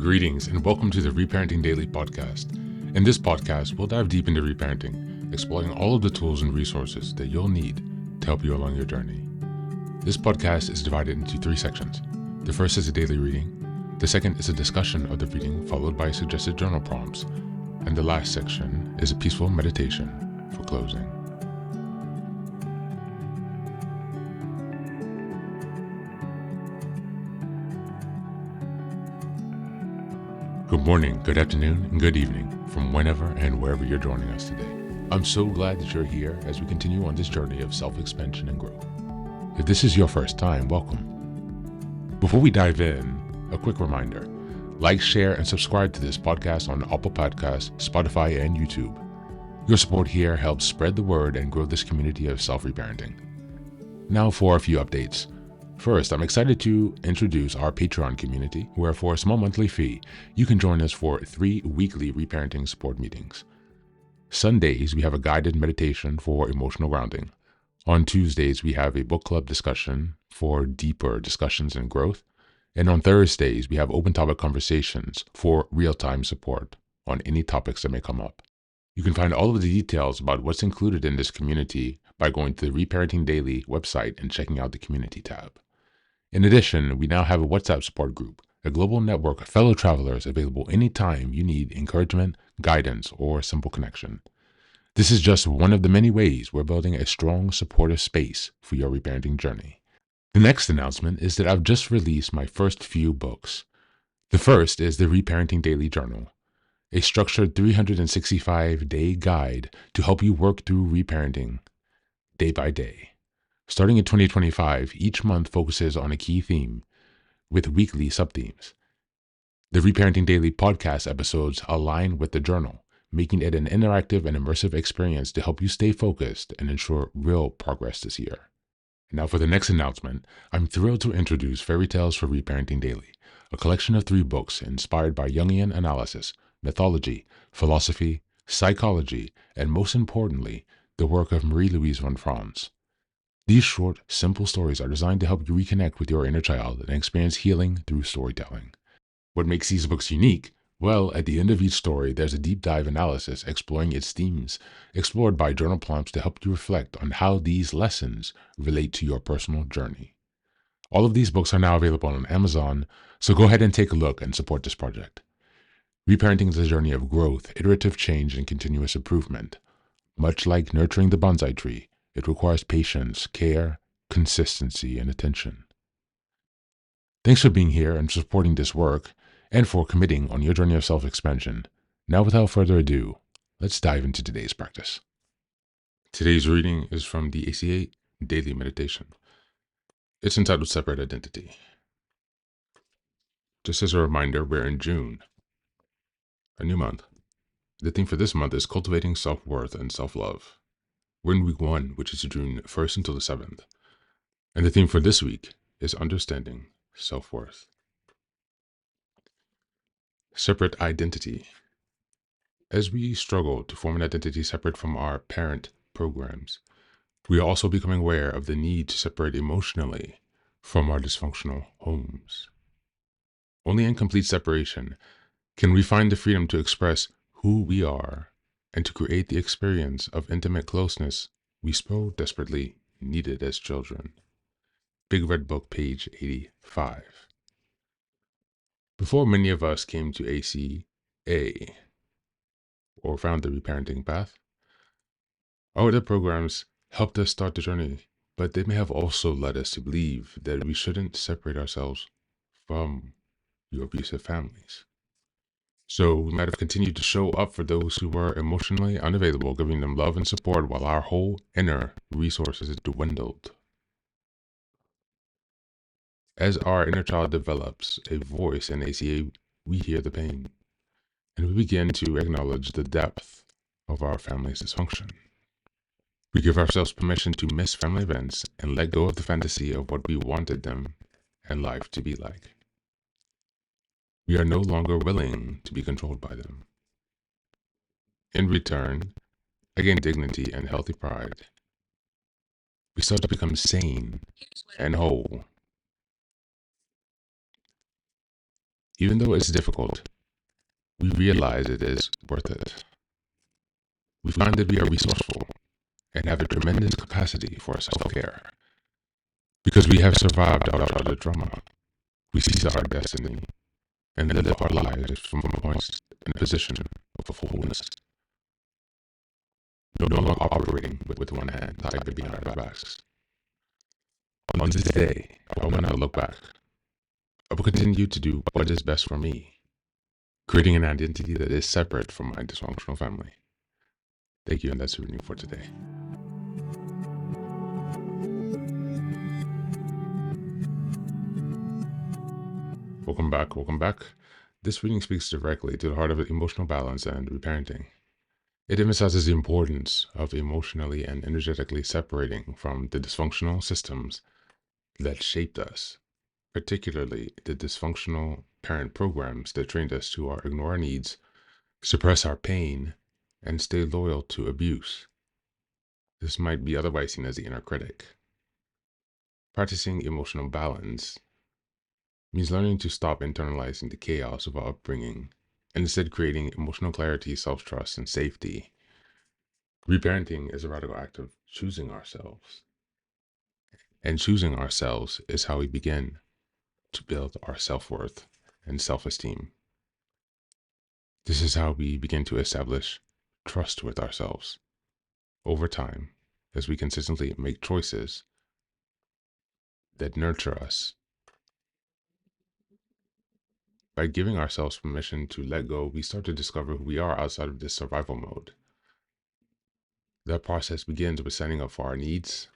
Greetings and welcome to the Reparenting Daily podcast. In this podcast, we'll dive deep into reparenting, exploring all of the tools and resources that you'll need to help you along your journey. This podcast is divided into 3 sections. The first is a daily reading. The second is a discussion of the reading followed by suggested journal prompts. And the last section is a peaceful meditation for closing. Good morning, good afternoon, and good evening from whenever and wherever you're joining us today. I'm so glad that you're here as we continue on this journey of self-expansion and growth. If this is your first time, welcome. Before we dive in, a quick reminder. Like, share, and subscribe to this podcast on Apple Podcasts, Spotify, and YouTube. Your support here helps spread the word and grow this community of self-reparenting. Now for a few updates. First, I'm excited to introduce our Patreon community, where for a small monthly fee, you can join us for 3 weekly reparenting support meetings. Sundays, we have a guided meditation for emotional grounding. On Tuesdays, we have a book club discussion for deeper discussions and growth. And on Thursdays, we have open topic conversations for real-time support on any topics that may come up. You can find all of the details about what's included in this community by going to the Reparenting Daily website and checking out the community tab. In addition, we now have a WhatsApp support group, a global network of fellow travelers available anytime you need encouragement, guidance, or simple connection. This is just one of the many ways we're building a strong, supportive space for your reparenting journey. The next announcement is that I've just released my first few books. The first is the Reparenting Daily Journal, a structured 365-day guide to help you work through reparenting day by day. Starting in 2025, each month focuses on a key theme with weekly sub-themes. The Reparenting Daily podcast episodes align with the journal, making it an interactive and immersive experience to help you stay focused and ensure real progress this year. Now for the next announcement, I'm thrilled to introduce Fairy Tales for Reparenting Daily, a collection of 3 books inspired by Jungian analysis, mythology, philosophy, psychology, and most importantly, the work of Marie-Louise von Franz. These short, simple stories are designed to help you reconnect with your inner child and experience healing through storytelling. What makes these books unique? Well, at the end of each story, there's a deep dive analysis exploring its themes, explored by journal prompts to help you reflect on how these lessons relate to your personal journey. All of these books are now available on Amazon, so go ahead and take a look and support this project. Reparenting is a journey of growth, iterative change, and continuous improvement. Much like nurturing the bonsai tree, it requires patience, care, consistency, and attention. Thanks for being here and supporting this work, and for committing on your journey of self-expansion. Now, without further ado, let's dive into today's practice. Today's reading is from the ACA Daily Meditation. It's entitled Separate Identity. Just as a reminder, we're in June, a new month. The theme for this month is Cultivating Self-Worth and Self-Love. We're in week 1, which is June 1st until the 7th. And the theme for this week is Understanding Self-Worth. Separate identity. As we struggle to form an identity separate from our parent programs, we are also becoming aware of the need to separate emotionally from our dysfunctional homes. Only in complete separation can we find the freedom to express who we are and to create the experience of intimate closeness we so desperately needed as children. Big Red Book, page 85. Before many of us came to ACA, or found the reparenting path, our other programs helped us start the journey, but they may have also led us to believe that we shouldn't separate ourselves from your abusive families. So we might have continued to show up for those who were emotionally unavailable, giving them love and support while our whole inner resources dwindled. As our inner child develops a voice in ACA, we hear the pain, and we begin to acknowledge the depth of our family's dysfunction. We give ourselves permission to miss family events and let go of the fantasy of what we wanted them and life to be like. We are no longer willing to be controlled by them. In return, I gain dignity and healthy pride. We start to become sane and whole. Even though it's difficult, we realize it is worth it. We find that we are resourceful and have a tremendous capacity for self-care. Because we have survived our childhood trauma, we seize our destiny and live our lives from a point and a position of fullness, no longer operating with one hand tied behind our backs. On this day, I will not look back. I will continue to do what is best for me, creating an identity that is separate from my dysfunctional family. Thank you, and that's the reading for today. Welcome back, welcome back. This reading speaks directly to the heart of emotional balance and reparenting. It emphasizes the importance of emotionally and energetically separating from the dysfunctional systems that shaped us, particularly the dysfunctional parent programs that trained us to ignore our needs, suppress our pain, and stay loyal to abuse. This might be otherwise seen as the inner critic. Practicing emotional balance means learning to stop internalizing the chaos of our upbringing and instead creating emotional clarity, self-trust, and safety. Reparenting is a radical act of choosing ourselves. And choosing ourselves is how we begin to build our self-worth and self-esteem. This is how we begin to establish trust with ourselves over time as we consistently make choices that nurture us. By giving ourselves permission to let go, we start to discover who we are outside of this survival mode. That process begins with setting up for our needs,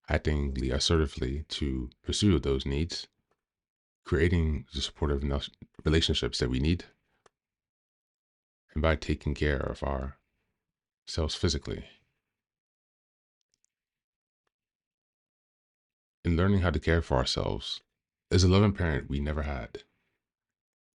acting assertively to pursue those needs, creating the supportive relationships that we need, and by taking care of ourselves physically. In learning how to care for ourselves, as a loving parent we never had,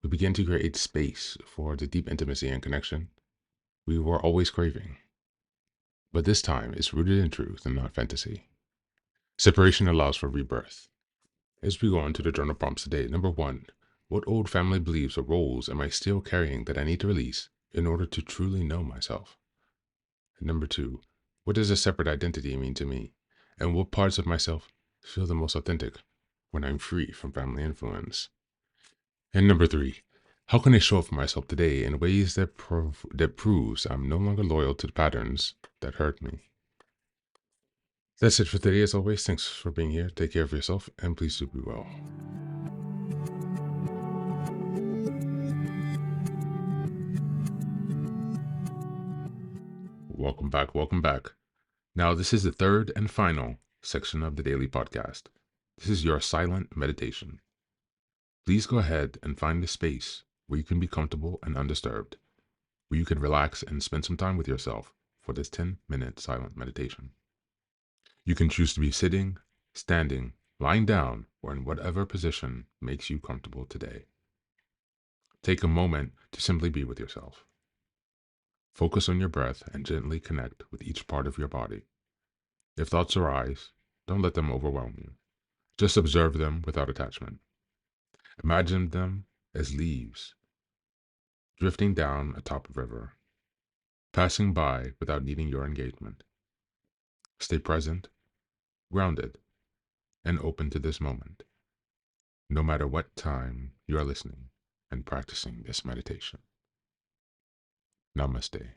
we begin to create space for the deep intimacy and connection we were always craving. But this time it's rooted in truth and not fantasy. Separation allows for rebirth. As we go on to the journal prompts today, number 1, what old family beliefs or roles am I still carrying that I need to release in order to truly know myself? And number 2, what does a separate identity mean to me? And what parts of myself feel the most authentic when I'm free from family influence? And number 3, how can I show up for myself today in ways that proves I'm no longer loyal to the patterns that hurt me? That's it for today. As always, thanks for being here. Take care of yourself, and please do be well. Welcome back, welcome back. Now, this is the third and final section of the daily podcast. This is your silent meditation. Please go ahead and find a space where you can be comfortable and undisturbed, where you can relax and spend some time with yourself for this 10-minute silent meditation. You can choose to be sitting, standing, lying down, or in whatever position makes you comfortable today. Take a moment to simply be with yourself. Focus on your breath and gently connect with each part of your body. If thoughts arise, don't let them overwhelm you. Just observe them without attachment. Imagine them as leaves drifting down atop a river, passing by without needing your engagement. Stay present, grounded, and open to this moment, no matter what time you are listening and practicing this meditation. Namaste.